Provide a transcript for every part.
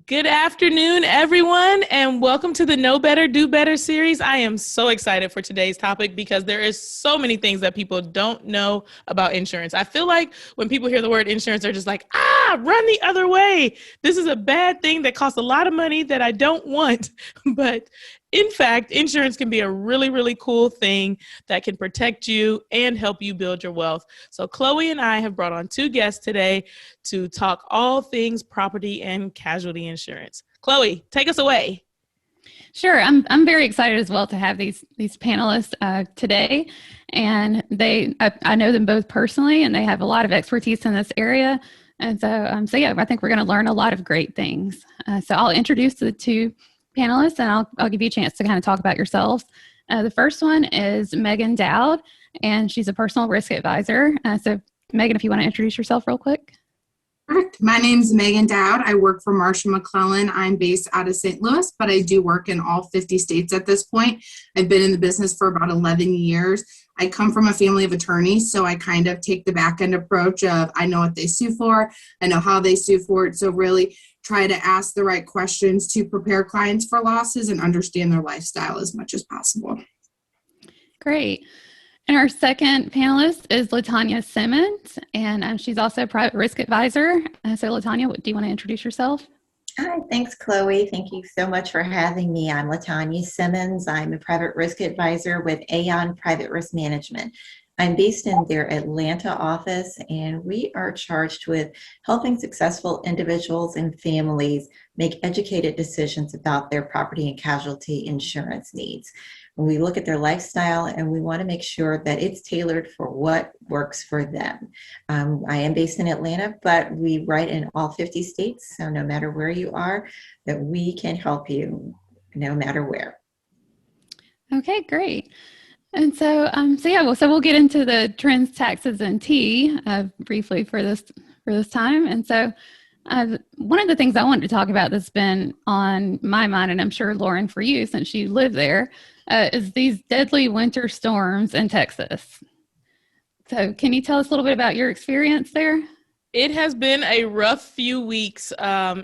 Good afternoon, everyone, and welcome to the Know Better, Do Better series. I am so excited for today's topic because there is so many things that people don't know about insurance. I feel like when people hear the word insurance, they're just like, run the other way. This is a bad thing that costs a lot of money that I don't want. But in fact, insurance can be a really, really cool thing that can protect you and help you build your wealth. So Chloe and I have brought on two guests today to talk all things property and casualty insurance. Chloe, take us away. Sure, I'm very excited as well to have these panelists today, and I know them both personally, and they have a lot of expertise in this area, and so yeah, I think we're going to learn a lot of great things. So I'll introduce the two panelists, and I'll give you a chance to kind of talk about yourselves. The first one is Meaghan Dowd, and she's a personal risk advisor. So Meaghan, if you want to introduce yourself real quick. Perfect. My name is Meaghan Dowd. I work for Marsh & McLellan. I'm based out of St. Louis, but I do work in all 50 states at this point. I've been in the business for about 11 years. I come from a family of attorneys, so I kind of take the back end approach of I know what they sue for, I know how they sue for it, so really try to ask the right questions to prepare clients for losses and understand their lifestyle as much as possible. Great. And our second panelist is LaTanya Simmons, and she's also a private risk advisor. So LaTanya, do you want to introduce yourself? Hi, thanks, Chloe. Thank you so much for having me. I'm LaTanya Simmons. I'm a private risk advisor with Aon Private Risk Management. I'm based in their Atlanta office, and we are charged with helping successful individuals and families make educated decisions about their property and casualty insurance needs. We look at their lifestyle and we want to make sure that it's tailored for what works for them. I am based in Atlanta, but we write in all 50 states. So no matter where you are, that we can help you no matter where. Okay, great. And so we'll get into the trends, taxes, and tea briefly for this time. And so one of the things I wanted to talk about that's been on my mind, and I'm sure Lauren for you, since you live there, is these deadly winter storms in Texas. So can you tell us a little bit about your experience there? It has been a rough few weeks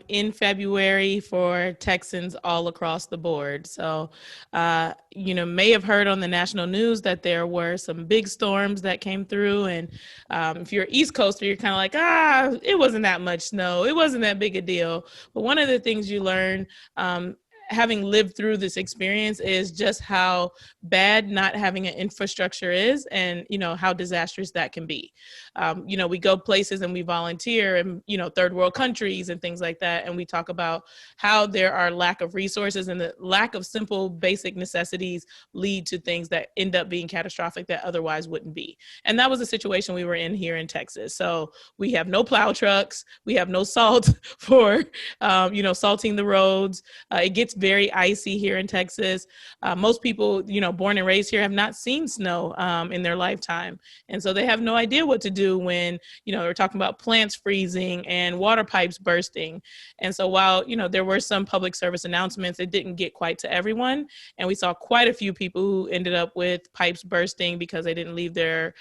in February for Texans all across the board. So, may have heard on the national news that there were some big storms that came through. And if you're East Coaster, you're kind of like, it wasn't that much snow. It wasn't that big a deal. But one of the things you learn having lived through this experience is just how bad not having an infrastructure is and, how disastrous that can be. We go places and we volunteer in, third world countries and things like that. And we talk about how there are lack of resources and the lack of simple basic necessities lead to things that end up being catastrophic that otherwise wouldn't be. And that was the situation we were in here in Texas. So we have no plow trucks. We have no salt for, salting the roads. It gets very icy here in Texas. Most people, born and raised here have not seen snow in their lifetime. And so they have no idea what to do when, we're talking about plants freezing and water pipes bursting. And so while, there were some public service announcements, it didn't get quite to everyone. And we saw quite a few people who ended up with pipes bursting because they didn't leave their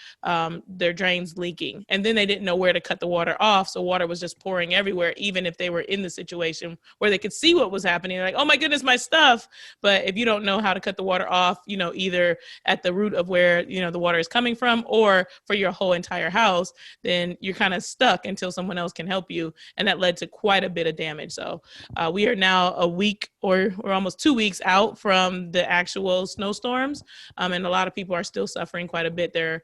drains leaking. And then they didn't know where to cut the water off. So water was just pouring everywhere, even if they were in the situation where they could see what was happening. Like, oh my goodness, my stuff. But if you don't know how to cut the water off, either at the root of where, the water is coming from or for your whole entire house, then you're kind of stuck until someone else can help you. And that led to quite a bit of damage. So we are now a week or almost 2 weeks out from the actual snowstorms. And a lot of people are still suffering quite a bit. They're,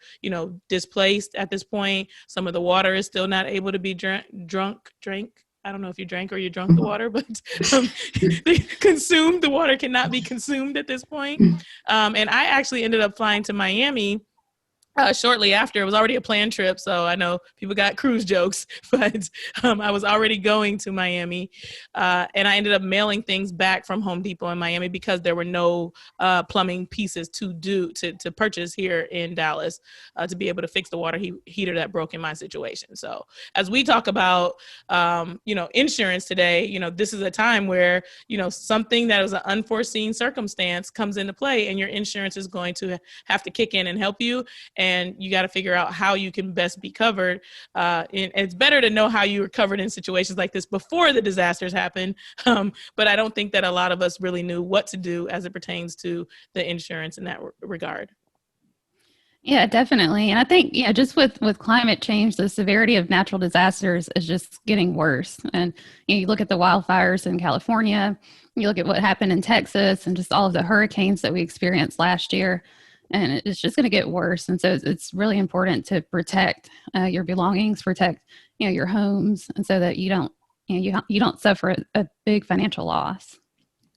displaced at this point. Some of the water is still not able to be drank. I don't know if you drank or you drunk the water, but consumed. The water cannot be consumed at this point. And I actually ended up flying to Miami shortly after. It was already a planned trip, so I know people got cruise jokes, but I was already going to Miami, and I ended up mailing things back from Home Depot in Miami because there were no plumbing pieces to purchase here in Dallas to be able to fix the water heater that broke in my situation. So as we talk about insurance today, this is a time where something that is an unforeseen circumstance comes into play, and your insurance is going to have to kick in and help you. And and you got to figure out how you can best be covered. And it's better to know how you were covered in situations like this before the disasters happen. But I don't think that a lot of us really knew what to do as it pertains to the insurance in that regard. Yeah, definitely. And I think, just with climate change, the severity of natural disasters is just getting worse. And you look at the wildfires in California, you look at what happened in Texas, and just all of the hurricanes that we experienced last year, and it's just going to get worse. And so it's really important to protect your belongings, protect your homes, and so that you don't you don't suffer a big financial loss.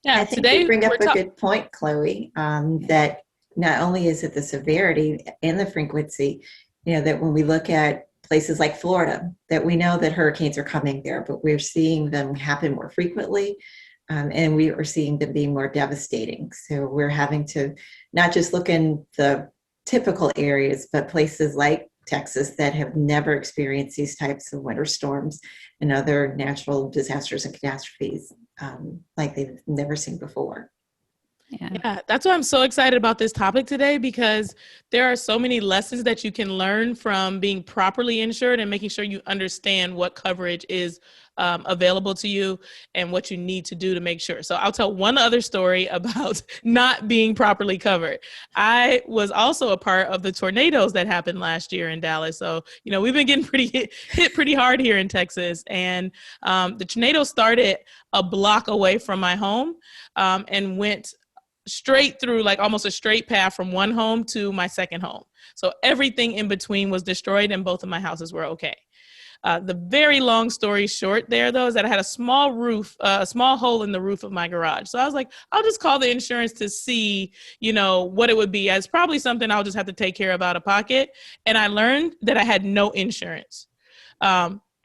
Yeah, I think today you bring up a good point, Chloe, that not only is it the severity and the frequency, that when we look at places like Florida, that we know that hurricanes are coming there, but we're seeing them happen more frequently, and we are seeing them being more devastating. So we're having to not just look in the typical areas, but places like Texas that have never experienced these types of winter storms and other natural disasters and catastrophes like they've never seen before. Yeah, that's why I'm so excited about this topic today, because there are so many lessons that you can learn from being properly insured and making sure you understand what coverage is available to you and what you need to do to make sure. So I'll tell one other story about not being properly covered. I was also a part of the tornadoes that happened last year in Dallas. So, we've been getting hit pretty hard here in Texas. And the tornado started a block away from my home and went straight through, like almost a straight path from one home to my second home. So everything in between was destroyed and both of my houses were okay. The very long story short there, though, is that I had a small hole in the roof of my garage. So I was like, I'll just call the insurance to see, what it would be. It's probably something I'll just have to take care of out of pocket. And I learned that I had no insurance.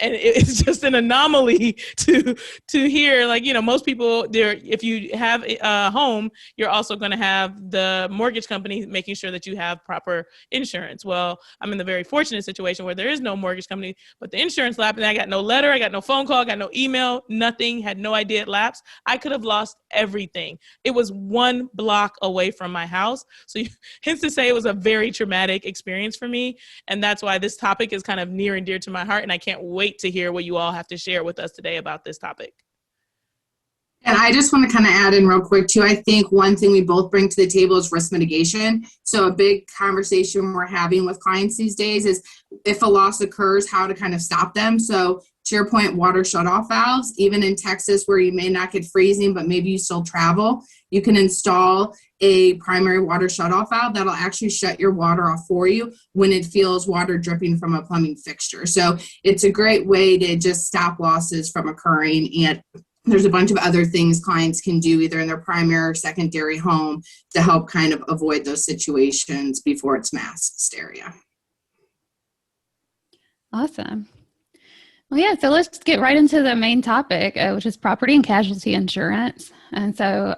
And it's just an anomaly to hear, like, most people there, if you have a home, you're also going to have the mortgage company making sure that you have proper insurance. Well, I'm in the very fortunate situation where there is no mortgage company, but the insurance lapsed, and I got no letter, I got no phone call, I got no email, nothing, had no idea it lapsed. I could have lost everything. It was one block away from my house. So hence to say it was a very traumatic experience for me. And that's why this topic is kind of near and dear to my heart. And I can't wait to hear what you all have to share with us today about this topic. And I just want to kind of add in real quick too. I think one thing we both bring to the table is risk mitigation. So a big conversation we're having with clients these days is if a loss occurs, how to kind of stop them. So to your point, water shutoff valves, even in Texas where you may not get freezing, but maybe you still travel, you can install a primary water shutoff valve that'll actually shut your water off for you when it feels water dripping from a plumbing fixture. So it's a great way to just stop losses from occurring. And there's a bunch of other things clients can do either in their primary or secondary home to help kind of avoid those situations before it's mass hysteria. Awesome. Well, yeah, so let's get right into the main topic, which is property and casualty insurance. And so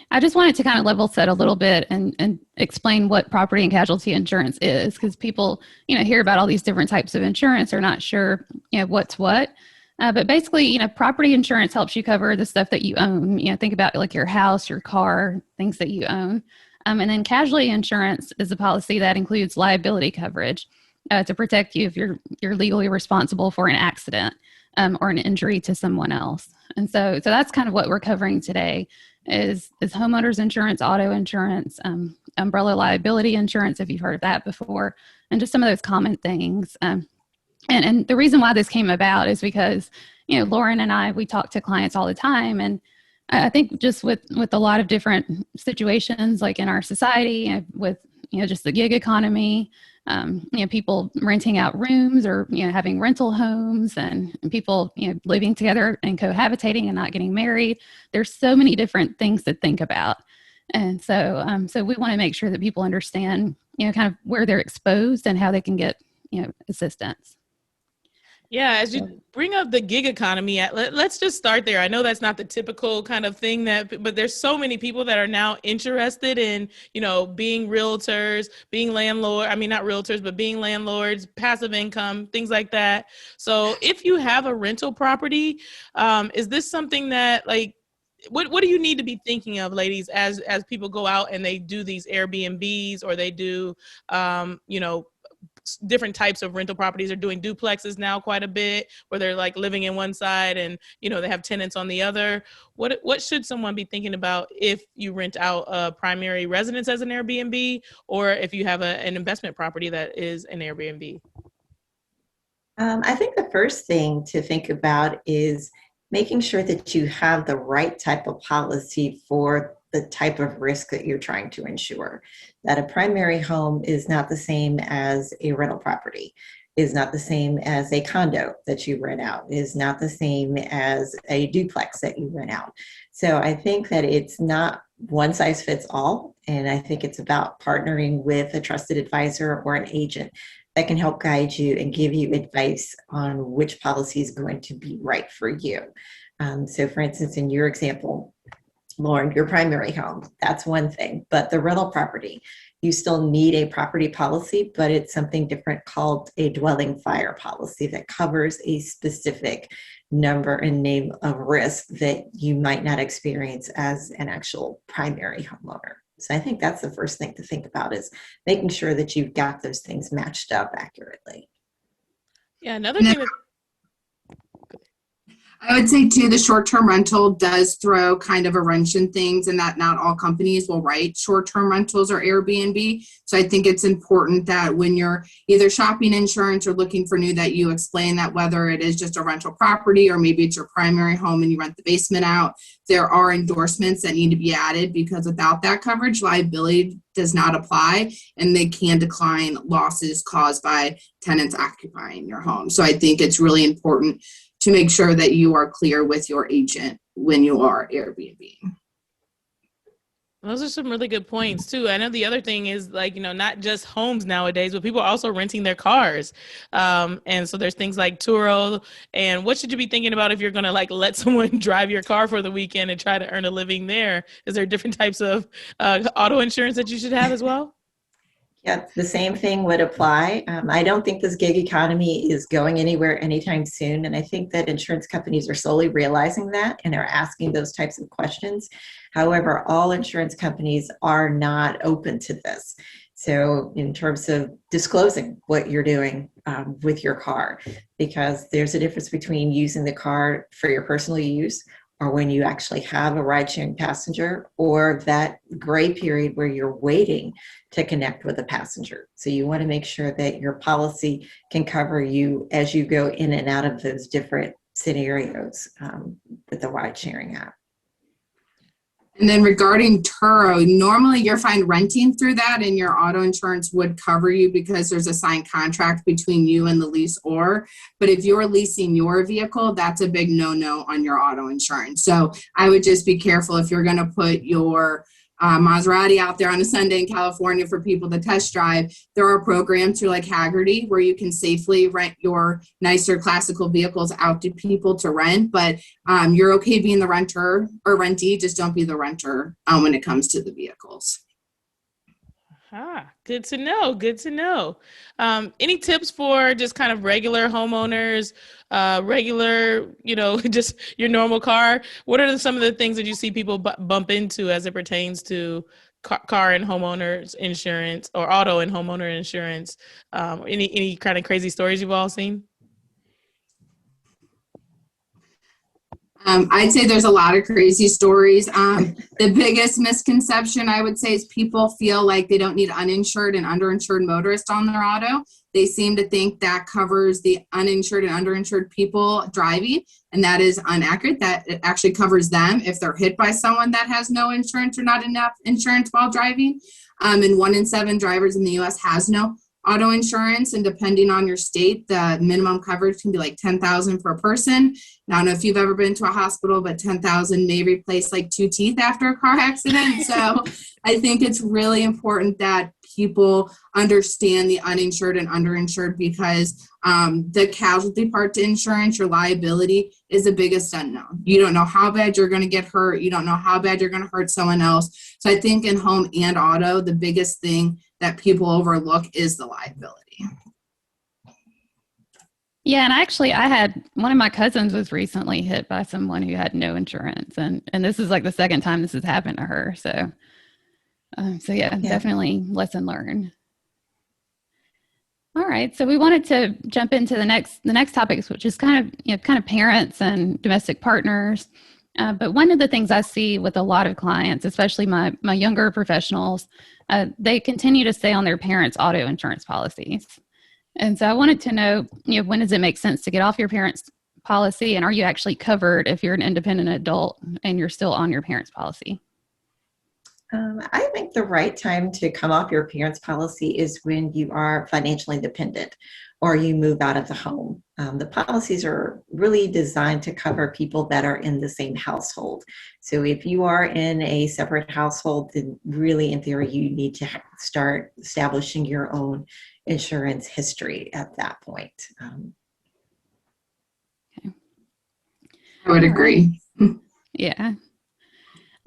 I just wanted to kind of level set a little bit and explain what property and casualty insurance is, because people, hear about all these different types of insurance, are not sure, what's what. But basically, property insurance helps you cover the stuff that you own. Think about like your house, your car, things that you own. And then casualty insurance is a policy that includes liability coverage to protect you if you're legally responsible for an accident or an injury to someone else. And so that's kind of what we're covering today is homeowners insurance, auto insurance, umbrella liability insurance, if you've heard of that before, and just some of those common things. And the reason why this came about is because, Lauryn and I, we talk to clients all the time. And I think just with a lot of different situations, like in our society, with, just the gig economy, people renting out rooms or, having rental homes and people, living together and cohabitating and not getting married. There's so many different things to think about. And so we want to make sure that people understand, kind of where they're exposed and how they can get, assistance. Yeah, as you bring up the gig economy, let's just start there. I know that's not the typical kind of thing but there's so many people that are now interested in, being realtors, being not realtors, but being landlords, passive income, things like that. So if you have a rental property, is this something that what do you need to be thinking of, ladies, as people go out and they do these Airbnbs or they do, different types of rental properties are doing duplexes now quite a bit, where they're like living in one side and, they have tenants on the other. What should someone be thinking about if you rent out a primary residence as an Airbnb, or if you have an investment property that is an Airbnb? I think the first thing to think about is making sure that you have the right type of policy for the type of risk that you're trying to insure. That a primary home is not the same as a rental property, is not the same as a condo that you rent out, is not the same as a duplex that you rent out. So I think that it's not one size fits all. And I think it's about partnering with a trusted advisor or an agent that can help guide you and give you advice on which policy is going to be right for you. So for instance, in your example, Lauren, your primary home, that's one thing, but the rental property, you still need a property policy, but it's something different called a dwelling fire policy that covers a specific number and name of risk that you might not experience as an actual primary homeowner. So I think that's the first thing to think about, is making sure that you've got those things matched up accurately. Yeah, another thing that I would say too, the short-term rental does throw kind of a wrench in things, and that not all companies will write short-term rentals or Airbnb. So I think it's important that when you're either shopping insurance or looking for new, that you explain that whether it is just a rental property or maybe it's your primary home and you rent the basement out, there are endorsements that need to be added, because without that coverage, liability does not apply, and they can decline losses caused by tenants occupying your home. So I think it's really important to make sure that you are clear with your agent when you are Airbnb. Those are some really good points too. I know the other thing is, like, not just homes nowadays, but people are also renting their cars. And so there's things like Turo. And what should you be thinking about if you're going to let someone drive your car for the weekend and try to earn a living there? Is there different types of auto insurance that you should have as well? Yeah, the same thing would apply. I don't think this gig economy is going anywhere anytime soon. And I think that insurance companies are slowly realizing that and are asking those types of questions. However, all insurance companies are not open to this. So in terms of disclosing what you're doing with your car, because there's a difference between using the car for your personal use, or when you actually have a ride-sharing passenger, or that gray period where you're waiting to connect with a passenger. So you want to make sure that your policy can cover you as you go in and out of those different scenarios with the ride-sharing app. And then regarding Turo, normally you're fine renting through that, and your auto insurance would cover you because there's a signed contract between you and the leaseor. But if you're leasing your vehicle, that's a big no-no on your auto insurance. So I would just be careful if you're going to put your Maserati out there on a Sunday in California for people to test drive. There are programs through like Haggerty where you can safely rent your nicer classical vehicles out to people to rent, but you're okay being the renter or rentee, just don't be the renter when it comes to the vehicles. Good to know. Good to know. Any tips for just kind of regular homeowners, just your normal car? What are some of the things that you see people bump into as it pertains to car and homeowners insurance, or auto and homeowner insurance? Any kind of crazy stories you've all seen? I'd say there's a lot of crazy stories. The biggest misconception I would say is people feel like they don't need uninsured and underinsured motorists on their auto. They seem to think that covers the uninsured and underinsured people driving, and that is inaccurate. That it actually covers them if they're hit by someone that has no insurance or not enough insurance while driving. And 1 in 7 drivers in the U.S. has no auto insurance, and depending on your state, the minimum coverage can be like $10,000 per person. Now, I don't know if you've ever been to a hospital, but $10,000 may replace like 2 teeth after a car accident. So I think it's really important that people understand the uninsured and underinsured, because the casualty part to insurance, your liability, is the biggest unknown. You don't know how bad you're going to get hurt. You don't know how bad you're going to hurt someone else. So I think in home and auto, the biggest thing that people overlook is the liability. Yeah, and actually I had one of my cousins was recently hit by someone who had no insurance, and this is like the second time this has happened to her. So yeah, definitely lesson learned. All right. So we wanted to jump into the next topics, which is kind of parents and domestic partners. But one of the things I see with a lot of clients, especially my younger professionals, they continue to stay on their parents' auto insurance policies. And so I wanted to know, when does it make sense to get off your parents' policy, and are you actually covered if you're an independent adult and you're still on your parents' policy? I think the right time to come off your parents' policy is when you are financially dependent or you move out of the home. The policies are really designed to cover people that are in the same household. So if you are in a separate household, then really in theory, you need to start establishing your own insurance history at that point. I would agree. Yeah.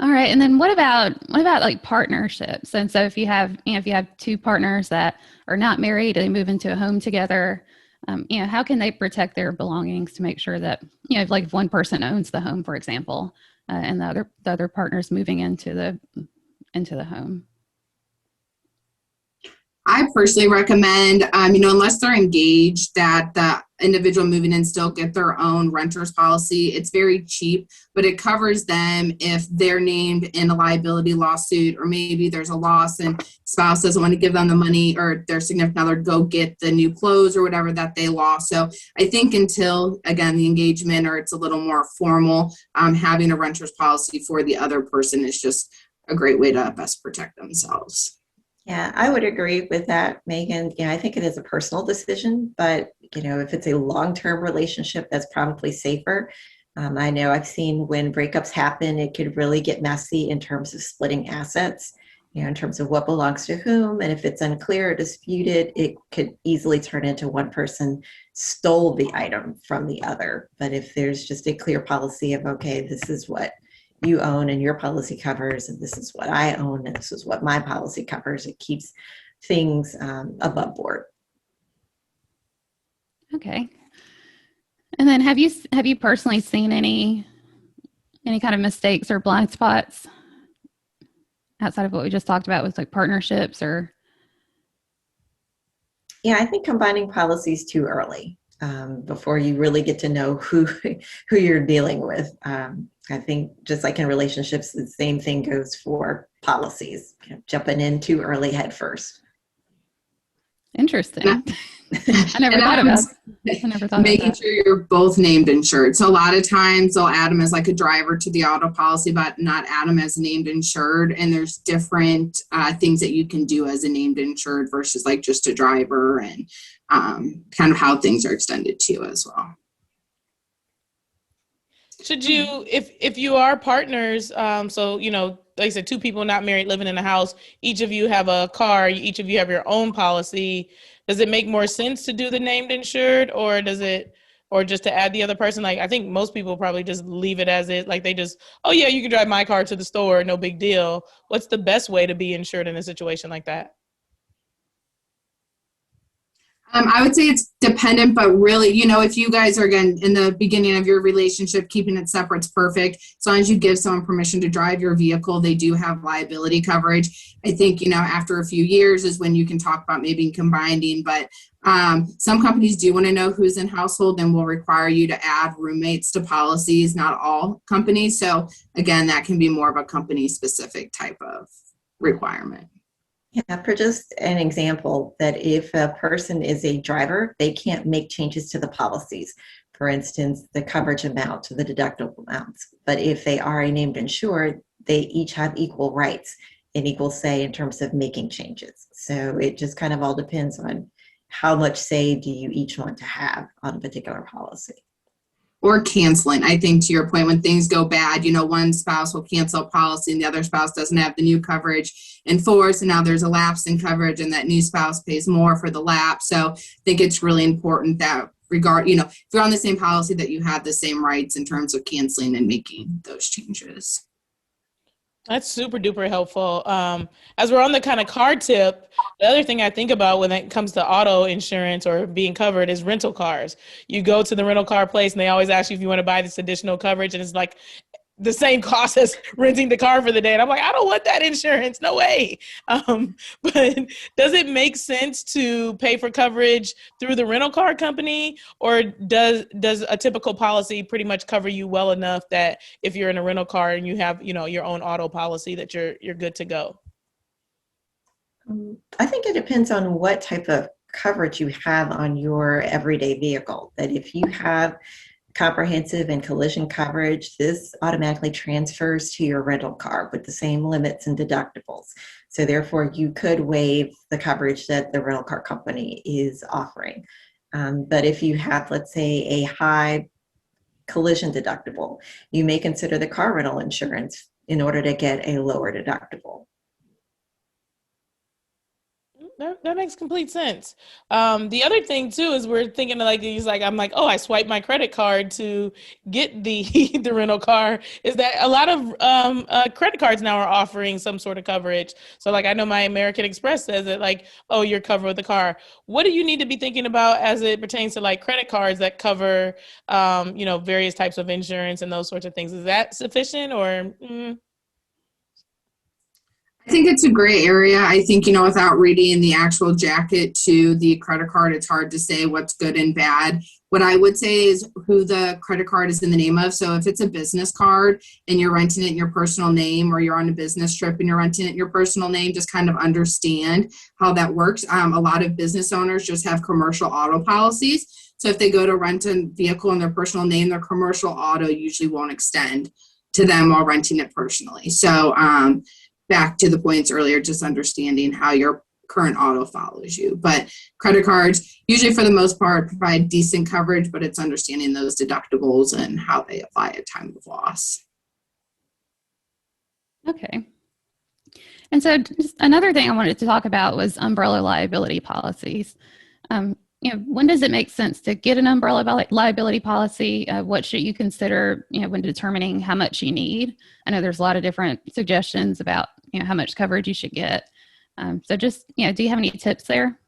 All right. And then what about like partnerships? And so if you have two partners that are not married, they move into a home together, how can they protect their belongings to make sure that, like if one person owns the home, for example, and the other partner's moving into the home? I personally recommend, unless they're engaged, that the individual moving in still get their own renter's policy. It's very cheap, but it covers them if they're named in a liability lawsuit, or maybe there's a loss and spouse doesn't want to give them the money, or their significant other go get the new clothes or whatever that they lost. So I think until, again, the engagement or it's a little more formal, having a renter's policy for the other person is just a great way to best protect themselves. Yeah, I would agree with that, Meaghan. Yeah, I think it is a personal decision, but if it's a long-term relationship, that's probably safer. I know I've seen when breakups happen, it could really get messy in terms of splitting assets, in terms of what belongs to whom. And if it's unclear or disputed, it could easily turn into one person stole the item from the other. But if there's just a clear policy of, okay, this is what you own and your policy covers, and this is what I own and this is what my policy covers, it keeps things above board. Okay. And then have you personally seen any kind of mistakes or blind spots outside of what we just talked about with like partnerships or? Yeah, I think combining policies too early before you really get to know who you're dealing with. I think just like in relationships, the same thing goes for policies. Jumping in too early head first. Interesting. I never thought about making sure you're both named insured. So a lot of times they'll add them as like a driver to the auto policy, but not add them as named insured. And there's different things that you can do as a named insured versus like just a driver, and kind of how things are extended to you as well. Should you, if you are partners, so, like I said, two people not married living in a house, each of you have a car, each of you have your own policy. Does it make more sense to do the named insured, or just to add the other person? Like, I think most people probably just leave it as it, like they just, oh yeah, you can drive my car to the store, no big deal. What's the best way to be insured in a situation like that? I would say it's dependent, but really, if you guys are, again, in the beginning of your relationship, keeping it separate is perfect. As long as you give someone permission to drive your vehicle, they do have liability coverage. I think, after a few years is when you can talk about maybe combining, but some companies do want to know who's in household and will require you to add roommates to policies, not all companies. So again, that can be more of a company specific type of requirement. Yeah, for just an example, that if a person is a driver, they can't make changes to the policies. For instance, the coverage amount to the deductible amounts. But if they are a named insured, they each have equal rights and equal say in terms of making changes. So it just kind of all depends on how much say do you each want to have on a particular policy. Or canceling. I think to your point, when things go bad, one spouse will cancel a policy and the other spouse doesn't have the new coverage in force, and now there's a lapse in coverage and that new spouse pays more for the lapse. So I think it's really important that if you're on the same policy, that you have the same rights in terms of canceling and making those changes. That's super duper helpful. As we're on the kind of car tip, the other thing I think about when it comes to auto insurance or being covered is rental cars. You go to the rental car place and they always ask you if you want to buy this additional coverage, and it's like the same cost as renting the car for the day. And I'm like, I don't want that insurance. No way. But does it make sense to pay for coverage through the rental car company, or does a typical policy pretty much cover you well enough that if you're in a rental car and you have, your own auto policy, that you're good to go? I think it depends on what type of coverage you have on your everyday vehicle. That if you have comprehensive and collision coverage, this automatically transfers to your rental car with the same limits and deductibles. So therefore, you could waive the coverage that the rental car company is offering. But if you have, let's say, a high collision deductible, you may consider the car rental insurance in order to get a lower deductible. That makes complete sense. The other thing too is we're thinking I'm like, oh, I swipe my credit card to get the the rental car. Is that a lot of credit cards now are offering some sort of coverage? So like I know my American Express says that like, oh, you're covered with the car. What do you need to be thinking about as it pertains to like credit cards that cover various types of insurance and those sorts of things? Is that sufficient or? I think it's a gray area. I think, without reading the actual jacket to the credit card, it's hard to say what's good and bad. What I would say is who the credit card is in the name of. So if it's a business card and you're renting it in your personal name, or you're on a business trip and you're renting it in your personal name, just kind of understand how that works. A lot of business owners just have commercial auto policies. So if they go to rent a vehicle in their personal name, their commercial auto usually won't extend to them while renting it personally. So, back to the points earlier, just understanding how your current auto follows you. But credit cards, usually for the most part, provide decent coverage, but it's understanding those deductibles and how they apply at time of loss. Okay. And so just another thing I wanted to talk about was umbrella liability policies. When does it make sense to get an umbrella liability policy? What should you consider, when determining how much you need? I know there's a lot of different suggestions about, how much coverage you should get. So just, do you have any tips there?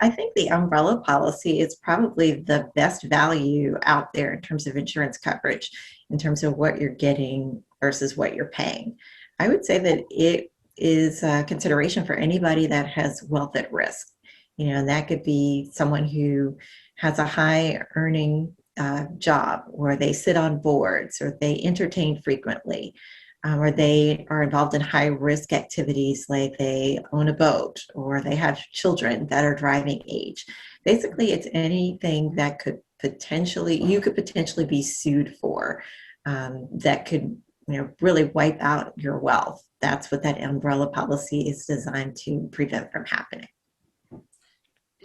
I think the umbrella policy is probably the best value out there in terms of insurance coverage, in terms of what you're getting versus what you're paying. I would say that it is a consideration for anybody that has wealth at risk. And that could be someone who has a high earning job, or they sit on boards, or they entertain frequently, or they are involved in high risk activities like they own a boat, or they have children that are driving age. Basically, it's anything that you could potentially be sued for, that could really wipe out your wealth. That's what that umbrella policy is designed to prevent from happening.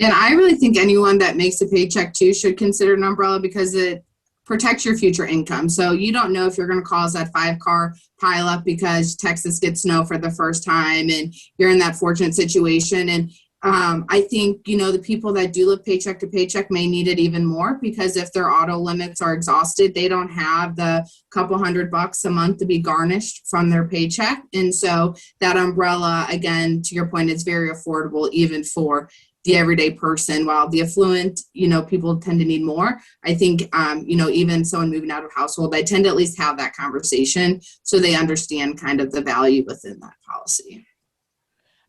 And I really think anyone that makes a paycheck too should consider an umbrella, because it protects your future income. So you don't know if you're going to cause that 5-car pileup because Texas gets snow for the first time and you're in that fortunate situation. And I think, the people that do live paycheck to paycheck may need it even more, because if their auto limits are exhausted, they don't have the couple $100 a month to be garnished from their paycheck. And so that umbrella, again, to your point, it's very affordable even for the everyday person. While the affluent, people tend to need more. I think, even someone moving out of household, I tend to at least have that conversation so they understand kind of the value within that policy.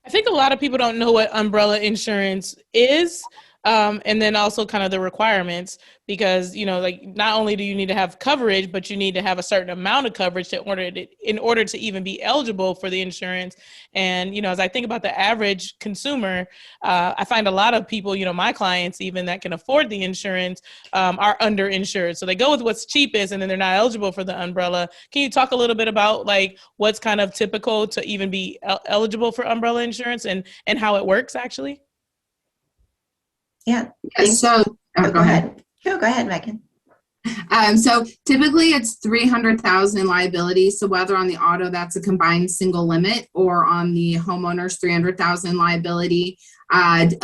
I think a lot of people don't know what umbrella insurance is. And then also kind of the requirements, because, not only do you need to have coverage, but you need to have a certain amount of coverage in order to even be eligible for the insurance. And, as I think about the average consumer, I find a lot of people, my clients even that can afford the insurance, are underinsured. So they go with what's cheapest and then they're not eligible for the umbrella. Can you talk a little bit about like what's kind of typical to even be eligible for umbrella insurance and how it works actually? Yeah. So go ahead. Go ahead, Meaghan. So typically it's 300,000 liability. So whether on the auto, that's a combined single limit, or on the homeowners, 300,000 liability.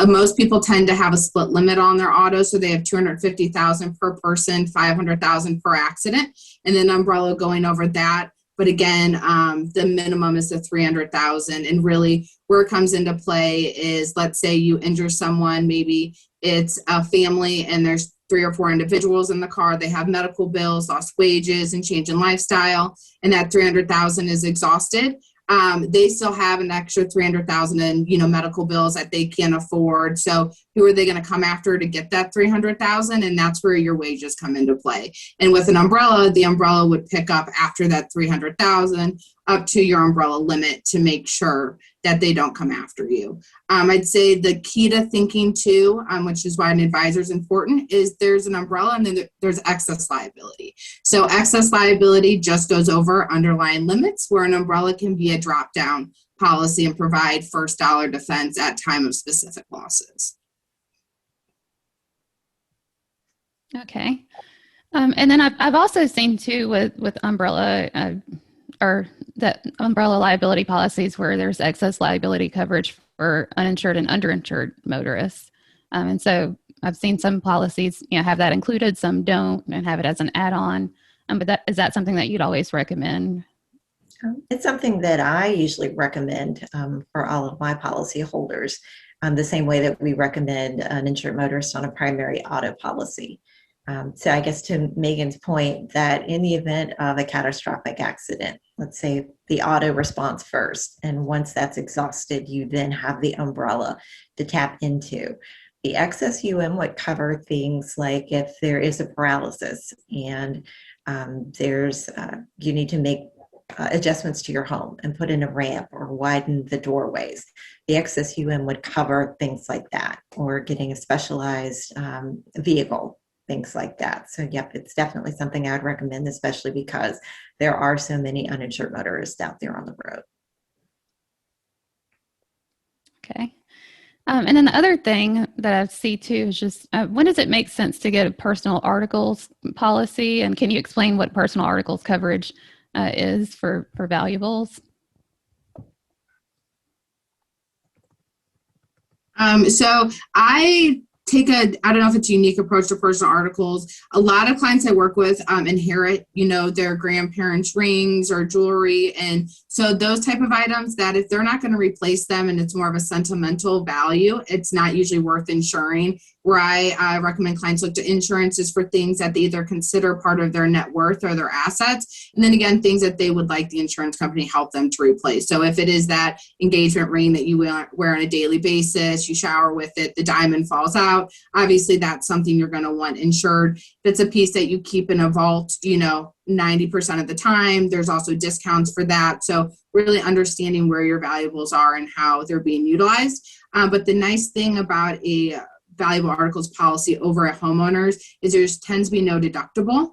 Most people tend to have a split limit on their auto. So they have 250,000 per person, 500,000 per accident, and then umbrella going over that. But again, the minimum is the 300,000. And really where it comes into play is, let's say you injure someone, maybe it's a family and there's 3 or 4 individuals in the car, they have medical bills, lost wages, and change in lifestyle, and that 300,000 is exhausted, they still have an extra 300,000 in, medical bills that they can't afford. So who are they going to come after to get that 300,000? And that's where your wages come into play. And with an umbrella, the umbrella would pick up after that 300,000 up to your umbrella limit to make sure that they don't come after you. I'd say the key to thinking too, which is why an advisor is important, is there's an umbrella and then there's excess liability. So excess liability just goes over underlying limits, where an umbrella can be a drop down policy and provide first dollar defense at time of specific losses. Okay. And then I've also seen too with umbrella or that umbrella liability policies where there's excess liability coverage for uninsured and underinsured motorists. And so I've seen some policies, have that included, some don't, and have it as an add-on. But is that something that you'd always recommend? It's something that I usually recommend for all of my policy holders, the same way that we recommend an insured motorist on a primary auto policy. So I guess to Meaghan's point, that in the event of a catastrophic accident, let's say the auto responds first, and once that's exhausted, you then have the umbrella to tap into. The excess UM would cover things like if there is a paralysis and you need to make adjustments to your home and put in a ramp or widen the doorways. The excess UM would cover things like that, or getting a specialized vehicle, things like that. So yep, it's definitely something I would recommend, especially because there are so many uninsured motorists out there on the road. Okay. And then the other thing that I see too is just when does it make sense to get a personal articles policy? And can you explain what personal articles coverage is for valuables? So I I don't know if it's a unique approach to personal articles. A lot of clients I work with inherit, their grandparents' rings or jewelry. And so those type of items that if they're not going to replace them and it's more of a sentimental value, it's not usually worth insuring. Where I recommend clients look to insurance is for things that they either consider part of their net worth or their assets. And then again, things that they would like the insurance company help them to replace. So if it is that engagement ring that you wear on a daily basis, you shower with it, the diamond falls out, obviously that's something you're going to want insured. If it's a piece that you keep in a vault, 90% of the time, there's also discounts for that. So really understanding where your valuables are and how they're being utilized. But the nice thing about a valuable articles policy over at homeowners is there tends to be no deductible.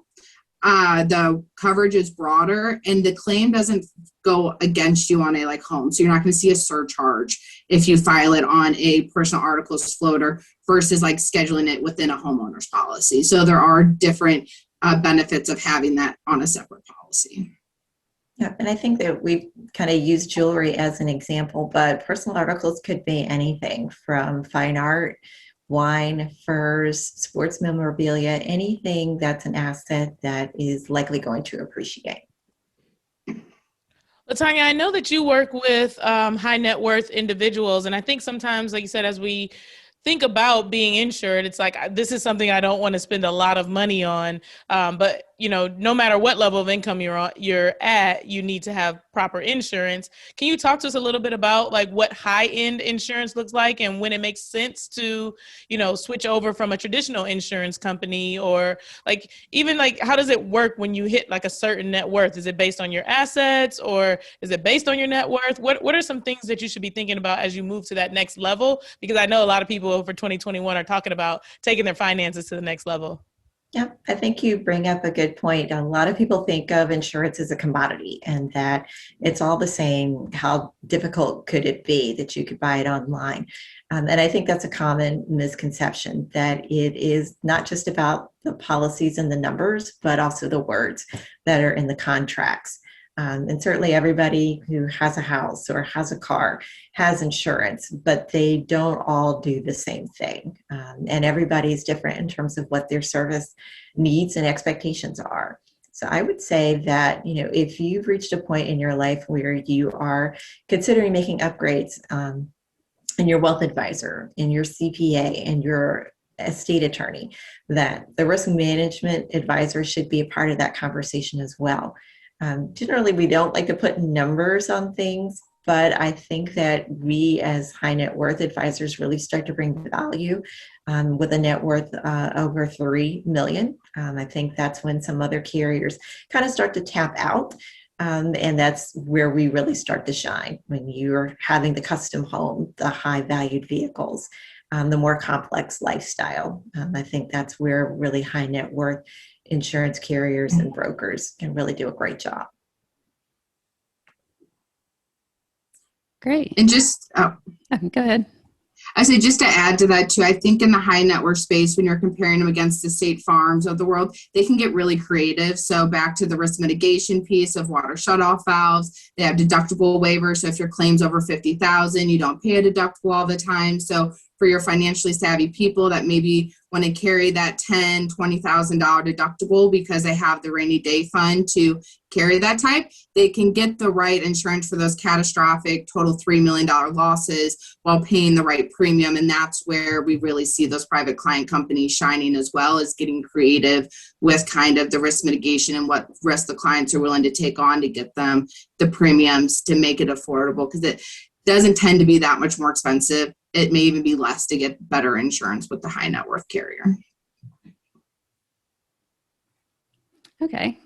The coverage is broader and the claim doesn't go against you on a home. So you're not going to see a surcharge if you file it on a personal articles floater versus scheduling it within a homeowner's policy. So there are different benefits of having that on a separate policy. Yeah, and I think that we kind of use jewelry as an example, but personal articles could be anything from fine art, wine, furs, sports memorabilia, anything that's an asset that is likely going to appreciate. LaTanya, I know that you work with high net worth individuals, and I think sometimes, like you said, as we think about being insured, it's this is something I don't want to spend a lot of money on, but no matter what level of income you're at, you need to have proper insurance. Can you talk to us a little bit about what high-end insurance looks like and when it makes sense to, switch over from a traditional insurance company, or even how does it work when you hit a certain net worth? Is it based on your assets or is it based on your net worth? What are some things that you should be thinking about as you move to that next level? Because I know a lot of people for 2021 are talking about taking their finances to the next level. Yeah, I think you bring up a good point. A lot of people think of insurance as a commodity and that it's all the same. How difficult could it be that you could buy it online? And I think that's a common misconception, that it is not just about the policies and the numbers, but also the words that are in the contracts. And certainly everybody who has a house or has a car has insurance, but they don't all do the same thing. And everybody's different in terms of what their service needs and expectations are. So I would say that, if you've reached a point in your life where you are considering making upgrades in your wealth advisor, in your CPA, and your estate attorney, that the risk management advisor should be a part of that conversation as well. Generally, we don't like to put numbers on things, but I think that we as high net worth advisors really start to bring value with a net worth over 3 million. I think that's when some other carriers kind of start to tap out. And that's where we really start to shine, when you're having the custom home, the high valued vehicles, the more complex lifestyle. I think that's where really high net worth insurance carriers and brokers can really do a great job. Great. And just, Go ahead. I say just to add to that too, I think in the high net worth space, when you're comparing them against the State Farms of the world, they can get really creative. So back to the risk mitigation piece of water shutoff valves, they have deductible waivers. So if your claim's over $50,000, you don't pay a deductible all the time. So for your financially savvy people that maybe want to carry that $10,000, $20,000 deductible because they have the rainy day fund to carry that type, they can get the right insurance for those catastrophic total $3 million losses while paying the right premium. And that's where we really see those private client companies shining, as well as getting creative with kind of the risk mitigation and what risk the clients are willing to take on to get them the premiums to make it affordable, because it doesn't tend to be that much more expensive. It may even be less to get better insurance with the high net worth carrier. Okay.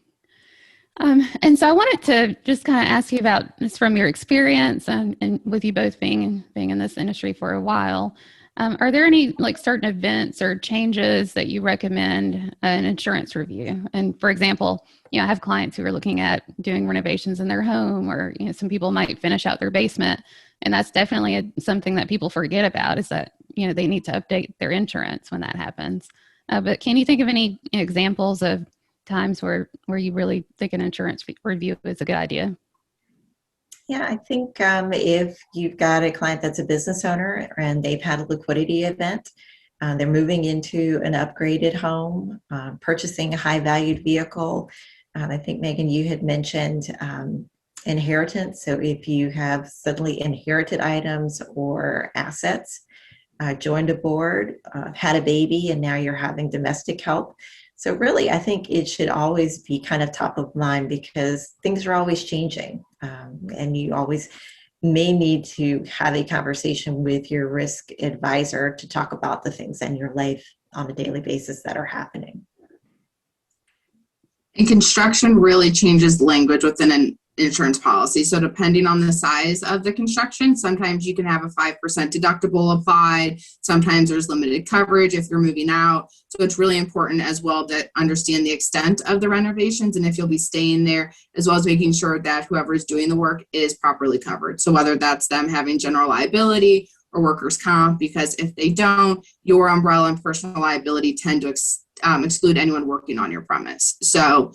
And so I wanted to just kind of ask you about this from your experience and with you both being in this industry for a while. Are there any like certain events or changes that you recommend an insurance review? And for example, I have clients who are looking at doing renovations in their home, or some people might finish out their basement, and that's definitely something that people forget about, is that they need to update their insurance when that happens. But can you think of any examples of times where you really think an insurance review is a good idea? Yeah, I think if you've got a client that's a business owner and they've had a liquidity event, they're moving into an upgraded home, purchasing a high valued vehicle. I think, Meaghan, you had mentioned inheritance. So if you have suddenly inherited items or assets, joined a board, had a baby, and now you're having domestic help. So really, I think it should always be kind of top of mind, because things are always changing. And you always may need to have a conversation with your risk advisor to talk about the things in your life on a daily basis that are happening. And construction really changes language within an insurance policy. So depending on the size of the construction, sometimes you can have a 5% deductible applied. Sometimes there's limited coverage if you're moving out. So it's really important as well to understand the extent of the renovations and if you'll be staying there, as well as making sure that whoever is doing the work is properly covered. So whether that's them having general liability or workers' comp, because if they don't, your umbrella and personal liability tend to exclude anyone working on your premise. So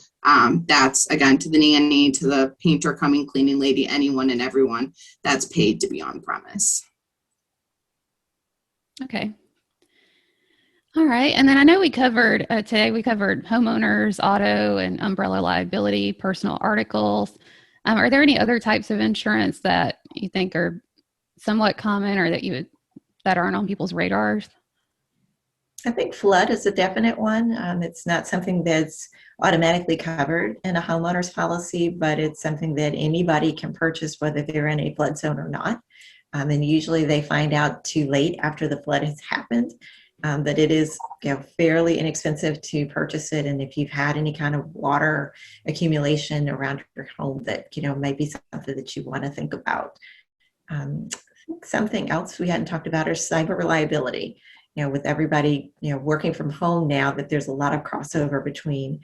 that's, again, to the nanny, to the painter, coming cleaning lady, anyone and everyone that's paid to be on premise. Okay. All right. And then I know we covered today, we covered homeowners, auto, and umbrella liability, personal articles. Are there any other types of insurance that you think are somewhat common, or that aren't on people's radars? I think flood is a definite one. It's not something that's automatically covered in a homeowner's policy, but it's something that anybody can purchase, whether they're in a flood zone or not. And usually they find out too late after the flood has happened. That it is fairly inexpensive to purchase it. And if you've had any kind of water accumulation around your home, that might be something that you want to think about. I think something else we hadn't talked about is cyber reliability. With everybody working from home now, that there's a lot of crossover between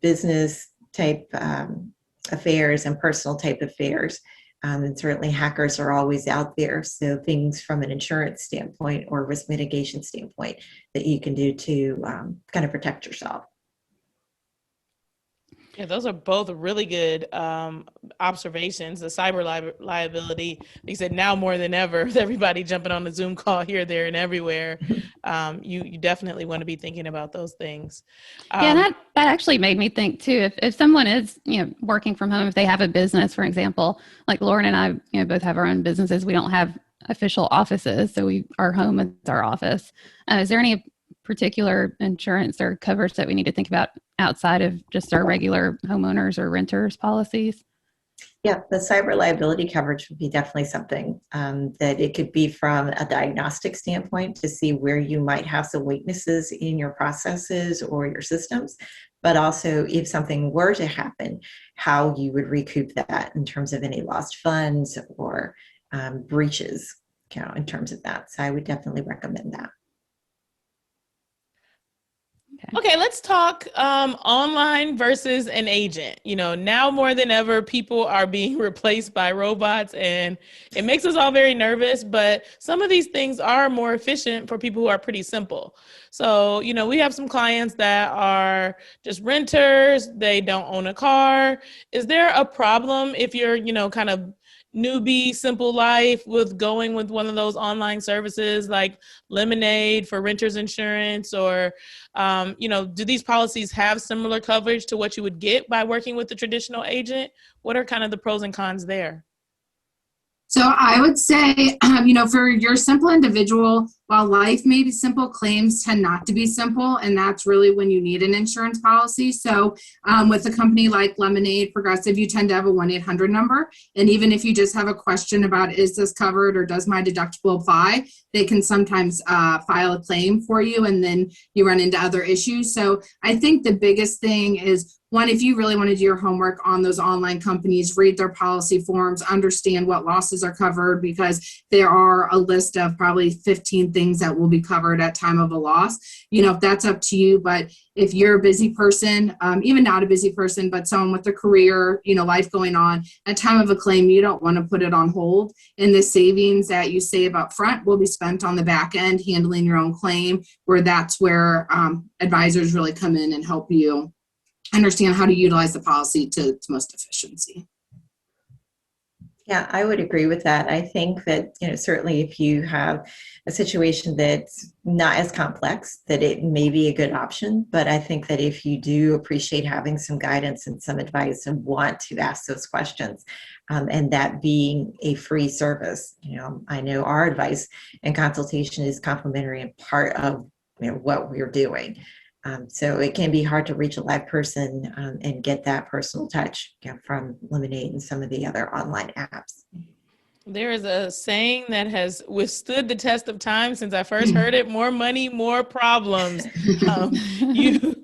business type affairs and personal type affairs. And certainly hackers are always out there. So things from an insurance standpoint or risk mitigation standpoint that you can do to kind of protect yourself. Yeah, those are both really good observations. The cyber liability, like you said, now more than ever, with everybody jumping on the Zoom call here, there, and everywhere, you definitely want to be thinking about those things. That actually made me think too. If someone is working from home, if they have a business, for example, like Lauryn and I, both have our own businesses. We don't have official offices. So our home is our office. Is there any particular insurance or coverage that we need to think about outside of just our regular homeowners or renters policies? Yeah, the cyber liability coverage would be definitely something that it could be from a diagnostic standpoint to see where you might have some weaknesses in your processes or your systems, but also if something were to happen, how you would recoup that in terms of any lost funds or breaches, in terms of that. So I would definitely recommend that. Okay, let's talk online versus an agent. Now more than ever, people are being replaced by robots, and it makes us all very nervous, but some of these things are more efficient for people who are pretty simple. So, we have some clients that are just renters. They don't own a car. Is there a problem if you're, kind of newbie, simple life with going with one of those online services like Lemonade for renters insurance, or, do these policies have similar coverage to what you would get by working with the traditional agent? What are kind of the pros and cons there? So I would say, for your simple individual, while life may be simple, claims tend not to be simple. And that's really when you need an insurance policy. So with a company like Lemonade, Progressive, you tend to have a 1-800 number. And even if you just have a question about, is this covered or does my deductible apply, they can sometimes file a claim for you, and then you run into other issues. So I think the biggest thing is, one, if you really want to do your homework on those online companies, read their policy forms, understand what losses are covered, because there are a list of probably 15 things that will be covered at time of a loss. That's up to you. But if you're a busy person, even not a busy person, but someone with a career, life going on, at time of a claim, you don't want to put it on hold. And the savings that you save up front will be spent on the back end handling your own claim, where that's where advisors really come in and help you understand how to utilize the policy to its most efficiency. Yeah, I would agree with that. I think that, certainly if you have a situation that's not as complex, that it may be a good option. But I think that if you do appreciate having some guidance and some advice and want to ask those questions, and that being a free service, I know our advice and consultation is complimentary and part of what we're doing. So it can be hard to reach a live person and get that personal touch from Lemonade and some of the other online apps. There is a saying that has withstood the test of time since I first heard it: more money, more problems. You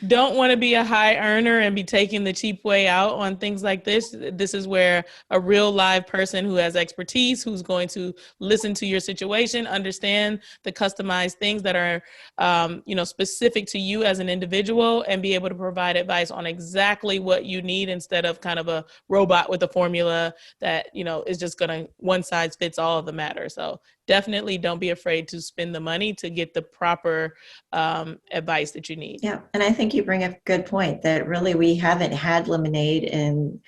don't want to be a high earner and be taking the cheap way out on things like this. This is where a real live person who has expertise, who's going to listen to your situation, understand the customized things that are, specific to you as an individual, and be able to provide advice on exactly what you need, instead of kind of a robot with a formula that, is just going to one size fits all of the matter. So definitely don't be afraid to spend the money to get the proper advice that you need. Yeah, and I think you bring up a good point that really we haven't had Lemonade and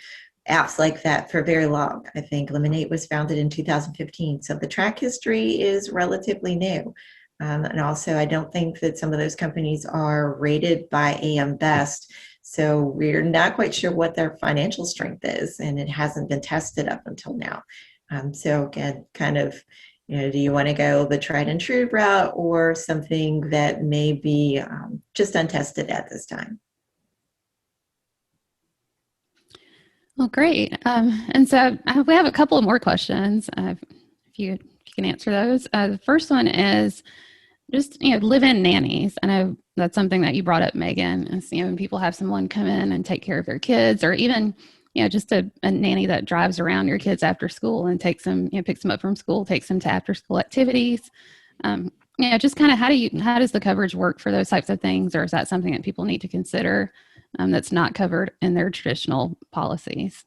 apps like that for very long. I think Lemonade was founded in 2015, so the track history is relatively new. And also, I don't think that some of those companies are rated by AM Best. So we're not quite sure what their financial strength is, and it hasn't been tested up until now. So again, kind of, do you want to go the tried and true route or something that may be just untested at this time? Well, great. And so we have a couple of more questions, if you can answer those. The first one is just, live-in nannies. I know that's something that you brought up, Meaghan. Is, when people have someone come in and take care of their kids, or even just a nanny that drives around your kids after school and takes them, picks them up from school, takes them to after school activities. Just kind of how does the coverage work for those types of things? Or is that something that people need to consider that's not covered in their traditional policies?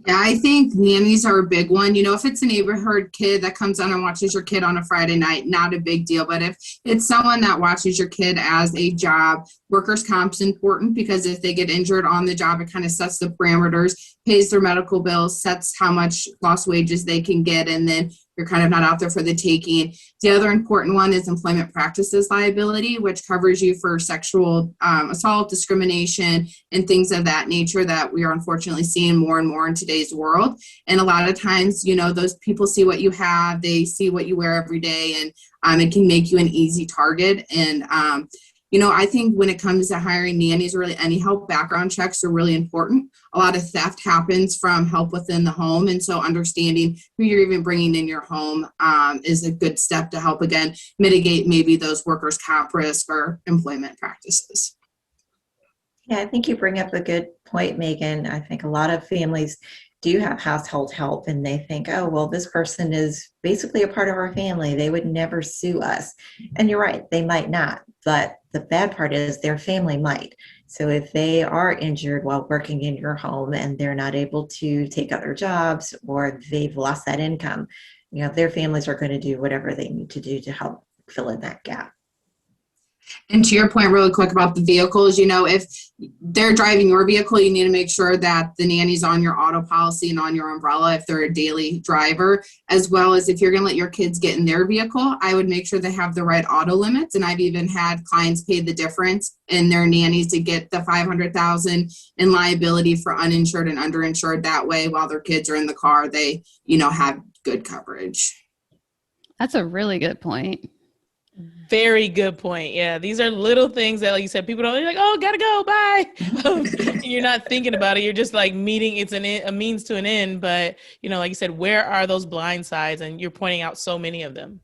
Yeah, I think nannies are a big one. If it's a neighborhood kid that comes on and watches your kid on a Friday night, not a big deal. But if it's someone that watches your kid as a job, workers' comp's important, because if they get injured on the job, it kind of sets the parameters, pays their medical bills, sets how much lost wages they can get, and then you're kind of not out there for the taking. The other important one is employment practices liability, which covers you for sexual assault, discrimination, and things of that nature that we are unfortunately seeing more and more in today's world. And a lot of times, those people see what you have, they see what you wear every day, and it can make you an easy target. And I think when it comes to hiring nannies, really any help, background checks are really important. A lot of theft happens from help within the home. And so understanding who you're even bringing in your home is a good step to help, again, mitigate maybe those workers' comp risk or employment practices. Yeah, I think you bring up a good point, Meaghan. I think a lot of families do have household help and they think, oh, well, this person is basically a part of our family. They would never sue us. And you're right, they might not. But the bad part is their family might. So if they are injured while working in your home and they're not able to take other jobs or they've lost that income, their families are going to do whatever they need to do to help fill in that gap. And to your point really quick about the vehicles, if they're driving your vehicle, you need to make sure that the nanny's on your auto policy and on your umbrella if they're a daily driver, as well as if you're going to let your kids get in their vehicle, I would make sure they have the right auto limits. And I've even had clients pay the difference in their nannies to get the $500,000 in liability for uninsured and underinsured. That way, while their kids are in the car, they, have good coverage. That's a really good point. Very good point. Yeah, these are little things that, like you said, people don't, like, oh, gotta go, bye. You're not thinking about it. You're just like meeting, it's a means to an end. But, like you said, where are those blind sides? And you're pointing out so many of them.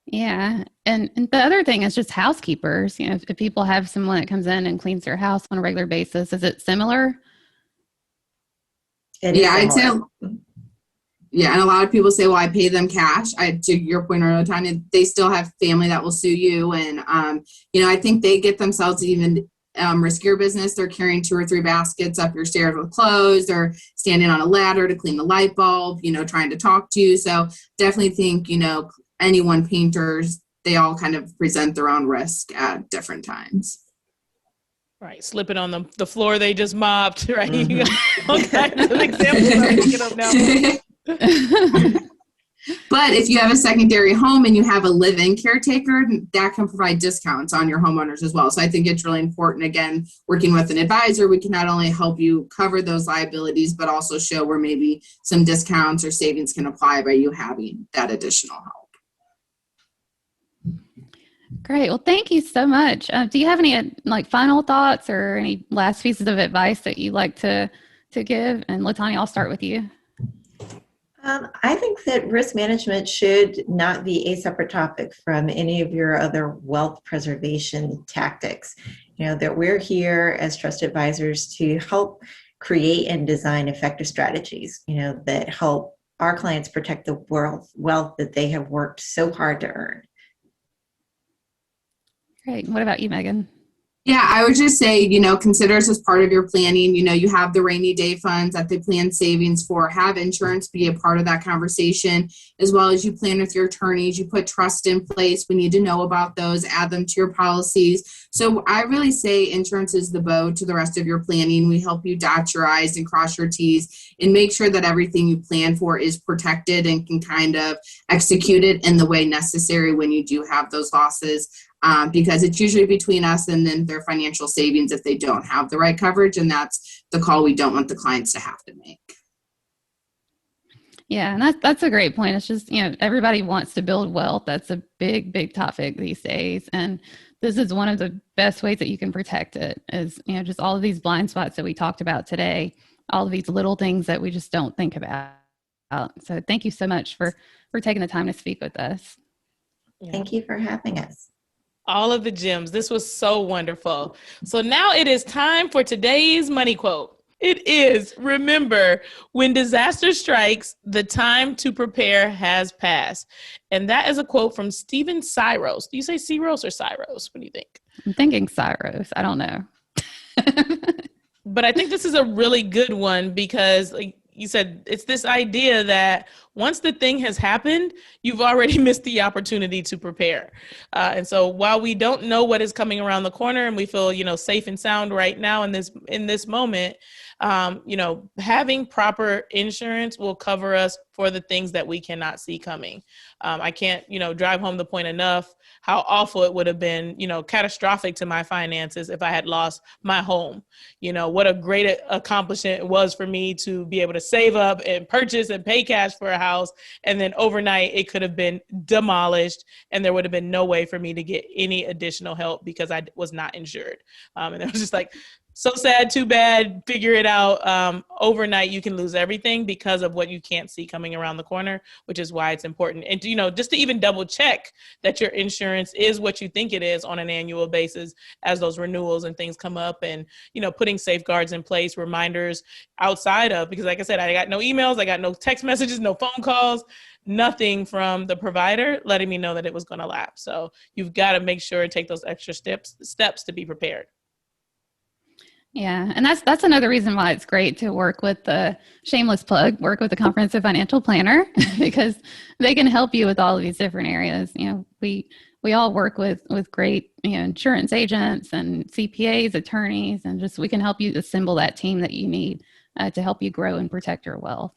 Yeah. And the other thing is just housekeepers. If people have someone that comes in and cleans their house on a regular basis, is it similar? I'd say. Yeah, and a lot of people say, well, I pay them cash. To your point earlier, LaTanya, they still have family that will sue you. And, I think they get themselves even riskier business. They're carrying 2 or 3 baskets up your stairs with clothes or standing on a ladder to clean the light bulb, trying to talk to you. So definitely think, anyone, painters, they all kind of present their own risk at different times. Right, slipping on the floor they just mopped, right? Mm-hmm. You got all kinds of examples I'm thinking of now. But if you have a secondary home and you have a live-in caretaker, that can provide discounts on your homeowners as well. So I think it's really important, again, working with an advisor, we can not only help you cover those liabilities, but also show where maybe some discounts or savings can apply by you having that additional help. Great. Well, thank you so much. Do you have any final thoughts or any last pieces of advice that you'd like to give? And LaTanya, I'll start with you. I think that risk management should not be a separate topic from any of your other wealth preservation tactics. That we're here as trusted advisors to help create and design effective strategies, that help our clients protect the wealth that they have worked so hard to earn. Great. What about you, Meaghan? Yeah, I would just say, consider this as part of your planning. You have the rainy day funds that they plan savings for. Have insurance be a part of that conversation, as well as you plan with your attorneys. You put trust in place. We need to know about those, add them to your policies. So I really say insurance is the bow to the rest of your planning. We help you dot your I's and cross your T's and make sure that everything you plan for is protected and can kind of execute it in the way necessary when you do have those losses. Because it's usually between us and then their financial savings if they don't have the right coverage. And that's the call we don't want the clients to have to make. Yeah, and that's a great point. It's just, everybody wants to build wealth. That's a big, big topic these days. And this is one of the best ways that you can protect it is, just all of these blind spots that we talked about today, all of these little things that we just don't think about. So thank you so much for taking the time to speak with us. Yeah. Thank you for having us. All of the gems. This was so wonderful. So now it is time for today's money quote. It is, remember, when disaster strikes, the time to prepare has passed. And that is a quote from Stephen Syros. Do you say Syros or Syros? What do you think? I'm thinking Syros. I don't know. But I think this is a really good one because, like you said, it's this idea that once the thing has happened, you've already missed the opportunity to prepare. And so while we don't know what is coming around the corner and we feel, safe and sound right now in this moment, having proper insurance will cover us for the things that we cannot see coming. I can't, drive home the point enough how awful it would have been, catastrophic to my finances if I had lost my home. What a great accomplishment it was for me to be able to save up and purchase and pay cash for a house. And then overnight it could have been demolished and there would have been no way for me to get any additional help because I was not insured. And it was just like, so sad, too bad, figure it out. Overnight, you can lose everything because of what you can't see coming around the corner, which is why it's important. And, just to even double check that your insurance is what you think it is on an annual basis as those renewals and things come up and, putting safeguards in place, reminders outside of, because like I said, I got no emails, I got no text messages, no phone calls, nothing from the provider letting me know that it was going to lapse. So you've got to make sure and take those extra steps to be prepared. Yeah, and that's another reason why it's great to work with the shameless plug, work with a comprehensive financial planner because they can help you with all of these different areas. We all work with great insurance agents and CPAs, attorneys, and just we can help you assemble that team that you need to help you grow and protect your wealth.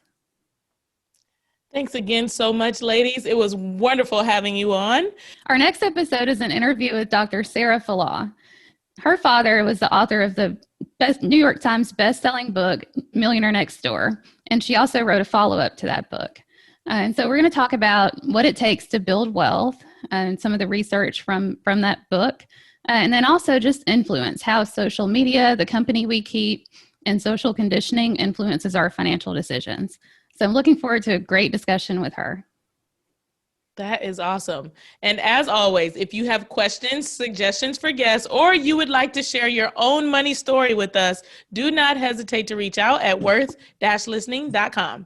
Thanks again so much, ladies. It was wonderful having you on. Our next episode is an interview with Dr. Sarah Falah. Her father was the author of the New York Times best-selling book, Millionaire Next Door, and she also wrote a follow-up to that book. And so we're going to talk about what it takes to build wealth and some of the research from that book, and then also just influence, how social media, the company we keep, and social conditioning influences our financial decisions. So I'm looking forward to a great discussion with her. That is awesome. And as always, if you have questions, suggestions for guests, or you would like to share your own money story with us, do not hesitate to reach out at worth-listening.com.